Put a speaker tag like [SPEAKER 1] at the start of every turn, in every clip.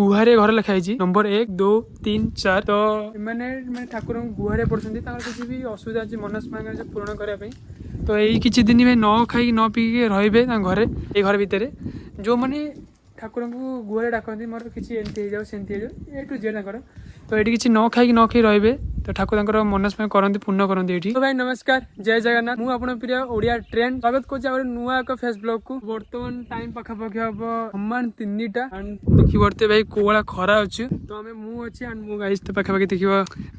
[SPEAKER 1] गुहारे घर लिखाई नंबर 1 2 3 4 तो मैंने ठाकुर गुहारे पड़ते किसी भी असुविधा अच्छी मनस्कामना पूर्ण करने तो यही किसी दिन में न खाई न पीके रे घरे ये घर भितर जो मैंने ठाकुर को गुहारे डाकती मोर किसी एमती हो सेमती हो ए टू जेड तो ये किसी न खाई न खाई रे तो ठाकुर मनस्कामना करते पूर्ण करते ये। तो भाई नमस्कार जय जगन्नाथ मुझे आपन प्रिय ओडिया ट्रेन स्वागत कर नुआ एक फेस ब्लॉग को बर्तमान टाइम पाखापाखि हम समान 3टा देखी पड़ते भाई कोला खरा अच्छे तो आम मुझे मो गाइस तो पाखापाखि देख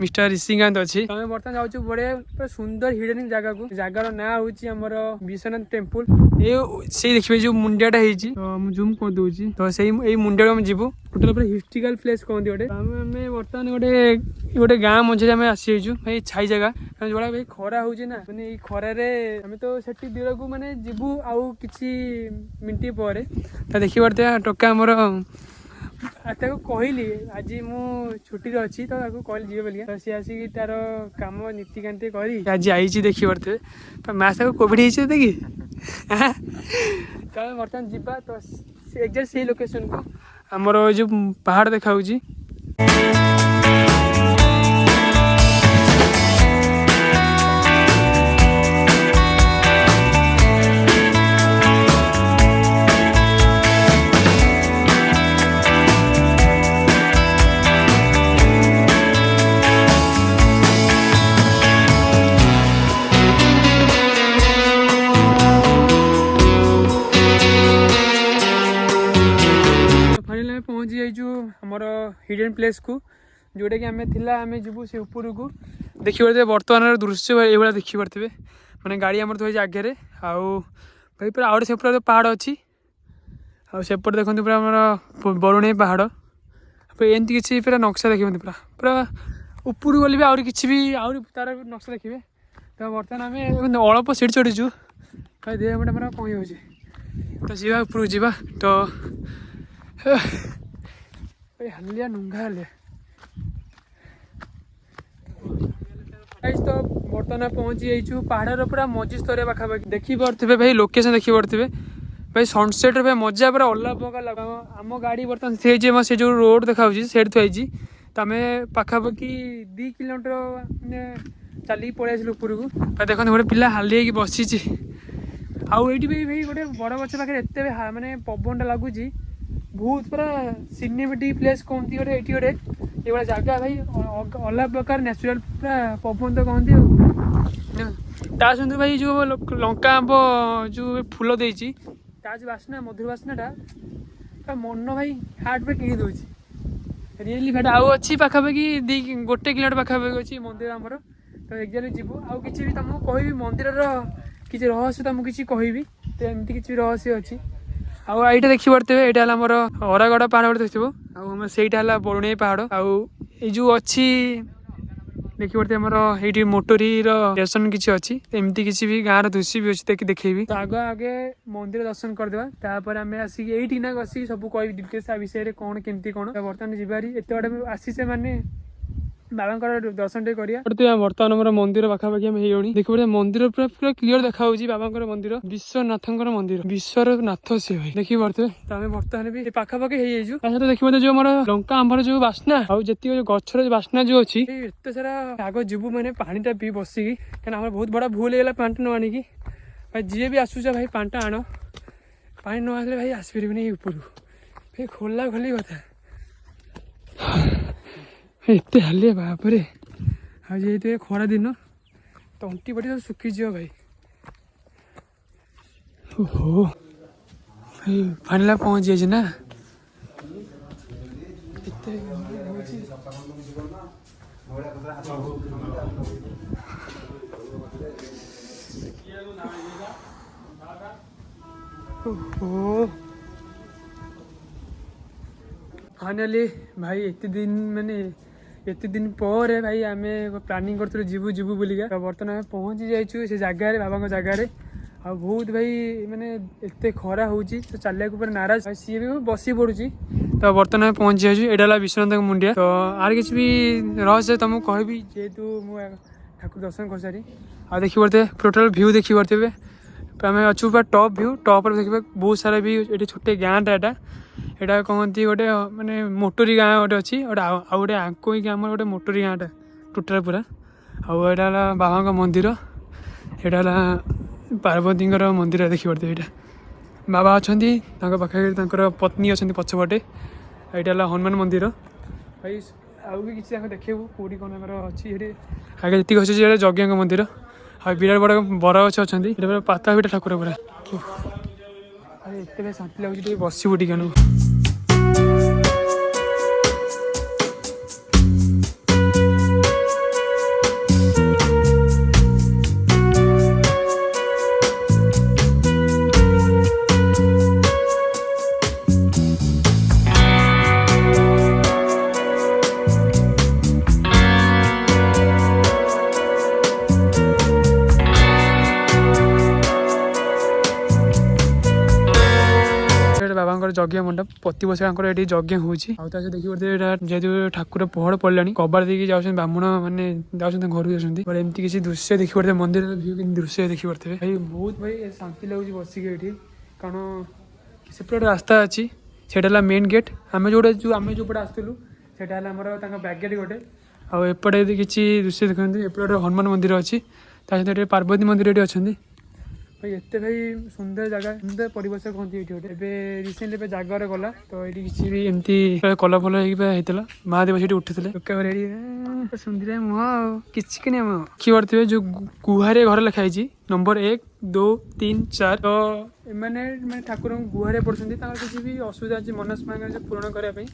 [SPEAKER 1] मिस्टर ऋषिकांत अच्छी तो बर्तमान जाऊँ बड़े सुंदर हिडन जगह को जगार ना हूँ आमर विश्वनाथ टेम्पल ये देखिए जो मुंडियाटा हो जूम कर दूसरी तो से मुंडिया जीवु टोटाल पूरा हिस्ट्रिकल प्लेस कहते गोटे आम बर्तमान गोटे गोटे गाँ मझे आम आसी भाई छाई जगह जो भाई खरा हो ना खरार आम तो से दूर को मैंने जीवु आउ कि मिनट पर देखी पारे टोका आमर कहली आज मु छुट्टी अच्छी तो कहली जीवे बोलिए तो सी आसिक तार कम नीतिकांति कर आज आई देखी पारे तो मास कोविड हो देखी तो बर्तमान जीवा तो एक्जाक्ट से लोकेशन को आमर जो पहाड़ देखा पहुँची जाइचु हमर हिडन प्लेस को जोटा कि आम आम जीवु से ऊपर को देखी पारे बर्तमान दृश्य ये देखी पारे मैंने गाड़ी आम तो आगे आउ भाई पूरा आउट से पहाड़ अच्छी आउट देखते पूरा आम बरुणेई पहाड़ एमती किसी पूरा नक्शा देखते पूरा पूरा ऊपर गले भी आहरी कि आहरी तार नक्शा देखिए तो बर्तमान आम अल्प सीट चढ़ीचु भाई देह मुंडा पूरा कहीं हो तो जी ऊपर जावा तो हलिया नुंगा हलिया तो बर्तमान पहुँची जाइए पहाड़ पूरा मझी स्तर पाखापाखि देखी पारे भाई लोकेशन देखी पारे भाई सनसेट भाई मजा पूरा अलग प्रकार लगा आम गाड़ी बर्तमान से जो रोड देखा से थी तो आम पाखापाखि 2 किलोमीटर चलिए पलि आस ऊपर को देखते गोटे पिला हाली हो बसी आईटी भी भाई गोटे बड़ गच पाखे एत मानने पवनटा लगुच बहुत पूरा सिनेमेटिक प्लेस कहती गोटे ये गोटे जगह भाई अलग प्रकार नेचुरल पूरा पवन तो कहती ता सहित भाई जो लंका आंब जो फूल देती जो बास्ना मधुर बास्नाटा मन भाई हार्ट पे किणी दूसरी रियली भाई आउ अच्छी पाखापाखि 1 किलोमीटर पाखापाखि अच्छी मंदिर आमर तो एक्जाक्टली जीवु आउ कि तुमको कहबी मंदिर किसी रहस्य तुमको किसी कहबी तो एमती किसी रहस्य अच्छी आउ एटा देखी पारे यहाँ आमर अरागड़ पहाड़ देखो आम से बरुणेई पहाड़ आउ जो अच्छी देखी पारे आमर ये मोटरी स्टेशन किसी अच्छी एमती किसी भी गाँव दृश्य भी अच्छी देखेबी तो आगे आगे मंदिर दर्शन करदेवा आम आसिक ये बसिक सब कह डिटेल्स विषय कौन केमती कौन बर्तमान जीवारी एत बाटे आसी से माने बाबा दर्शन टे करिया बर्तमान आम मंदिर पाखापाखि आम होनी देखिए मंदिर पूरा पूरा क्लीयर देखा बाबा मंदिर विश्वनाथ मंदिर विश्वनाथ से भाई देखी पारे तो आम बर्तमान भी पाखापाखि हो देखिए जो हमार लंका आंबर जो बास्ना आउ जी गचर बास्ना जो अच्छी एत सारा आग जीवु मैंने पानीटा पी बसिकी क्या बहुत बड़ा भूल होगा पानीटा न आणिकी भाई जी भी आसूस भाई पानीटा आण पानी न आसे भाई आसपारे ऊपर भाई खोला खोली कथा एत हालिया बापरे आज खरा दिन तंटी बटी सब सुखीज भाई ओहो भाई फानिला पहुँच जाए ना ओहो फाइनाली भाई एत दिन पर भाई आम प्लानिंग कर जीवु जीवु बोलिका तो बर्तमान आम पहुँची जाइए से जगार बाबा जगार आ बहुत भाई माने एत खरा हो तो चलिया पूरा नाराज सी भी बसी पड़ी तो बर्तमान पहुँची जाइए यहाँ विश्वनाथ मुंडिया तो आर किसी भी रहस्य तुमको कहबी जेहेतु मुझे ठाकुर दर्शन कर सारी आ देखी पारे टोटाल व्यू देखी पारे आम अच्छु पूरा टॉप व्यू टॉप देखा बहुत सारा भी ये छोटे गाँटा यहाँ कहती गोटे मानने मोटरी गाँ गोटे अच्छी गोटे आउ गोटे आंकोई गाँव गोटे मोटरी गाँटा टोटाल पूरा आउटा बाबा मंदिर यहाँ पार्वती मंदिर देखी पड़ते यहाँ बाबा अच्छा पाखे पत्नी अच्छा पछपटे यहाँ हनुमान मंदिर भाई आउ भी किसी देखू कौटी कौन अच्छी आगे जी अच्छे यज्ञ मंदिर आ विराट बड़ बरगछ अच्छा पाता पिटा ठाकुर पूरा एत शांति लगुच बसबू टे बाबा यज्ञ मंडप प्रति वर्ष ये यज्ञ होती देखिए जेहतु ठाकुर पहड़ पड़ा कबाड़ देकी जाऊँ ब्राह्मण मैंने जाऊँ घर जाती एमती किसी दृश्य देखी पड़ते मंदिर भ्यू कि दृश्य देखी पड़ते भाई बहुत भाई शांति लगुच बसिक ये कारण सेपटे रास्ता अच्छी से मेन गेट आम जो आम जो पटे आसलु से बैक गेट गोटे आपटे किसी दृश्य देखते एपटे हनुमान मंदिर अच्छी सहित पार्वती मंदिर ये अच्छा भाई एत भाई सुंदर जगह सुंदर परिवेश कहते ये गोटे रिसेंटली जगार गला तो ये किसी भी एमती कलर फल होता महादेव से उठी सुंदर मुह कि मुह कि पड़े जो गुहारे घर लिखाई नंबर 1 2 3 4 तो मैंने ठाकुर गुहारे पड़ते किसी भी असुविधा अच्छी मनस्कामना पूरण करने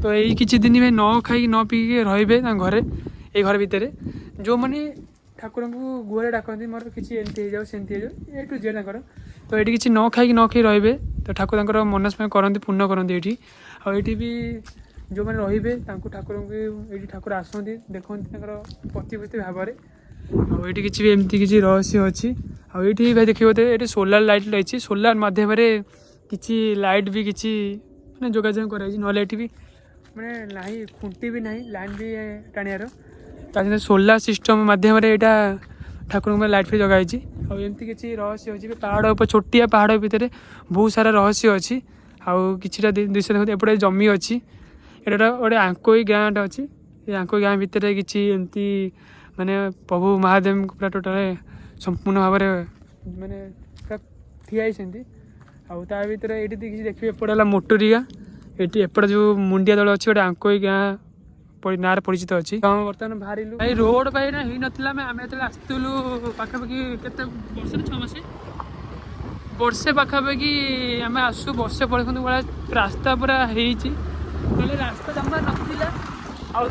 [SPEAKER 1] तो यही किसी दिन में न खाई न पीके रे घरे ये घर भितर जो मैंने ठाकुर को गुहारे डाकती मोर किसी एमती हो सेमती हो ए टू जेड तो ये किसी न खाई रे तो ठाकुर मनस्कामना करते पूर्ण करते ये भी जो मैंने रे ठाकुर को ये ठाकुर आसती देखते प्रतिपूर्ति भाव में ये किसी भी एमती किसी रहस्य अच्छी ये भाई देखिए ये सोलार लाइट लगी सोलार मध्यम किसी लाइट भी किसी मैंने जोगाजोग कराई ना भी मैंने ना खुंटी भी ना लाइन भी टाणियार सोलार सिस्टम मध्यम यहाँ ठाकुर लाइट फिट जगाई आमती किसी रहस्य अच्छी पहाड़ उपर छोटिया पहाड़ भितर बहुत सारा रहस्य अच्छी आउ कि दृश्य देखते एपटे जमी अच्छी यहाँ गोटे आंकोई गाँट अच्छी ये आंकोई गाँ भितर किसी एमती माने प्रभु महादेव पूरा टोटाल संपूर्ण भाव माने पूरा ठिया आ भर ये देखिए एपटे मोटरिया ये एपटे जो मुंडिया दल अच्छी गोटे आंकोई गाँ ना परिचित अच्छी बर्तमान बाहर भाई रोड भाई ना ही नाला आम आसलु पाखापाखि केते वर्ष 6 मास वर्षे पाखापाखि आम आसु वर्षे पड़े भाया रास्ता पूरा होते रास्ता जमा नाला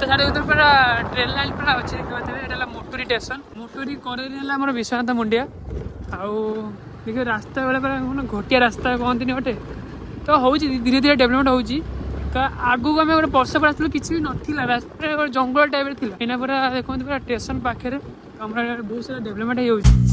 [SPEAKER 1] आड़े पूरा ट्रेन लाइन पूरा अच्छे देखिए मोटरी स्टेशन मोटरी कर विश्वनाथ मुंडिया आउ देखिए रास्ता बेले पूरा घटिया रास्ता कहती गोटे तो हूँ धीरे धीरे डेभलपमेंट होगी तो आगू आम गोटे वर्ष पर आसलु किसी भी नाला रास्ता जंगल टाइप थी पूरा देखते पूरा स्टेशन पाखे बहुत सारा डेभलपमेंट हो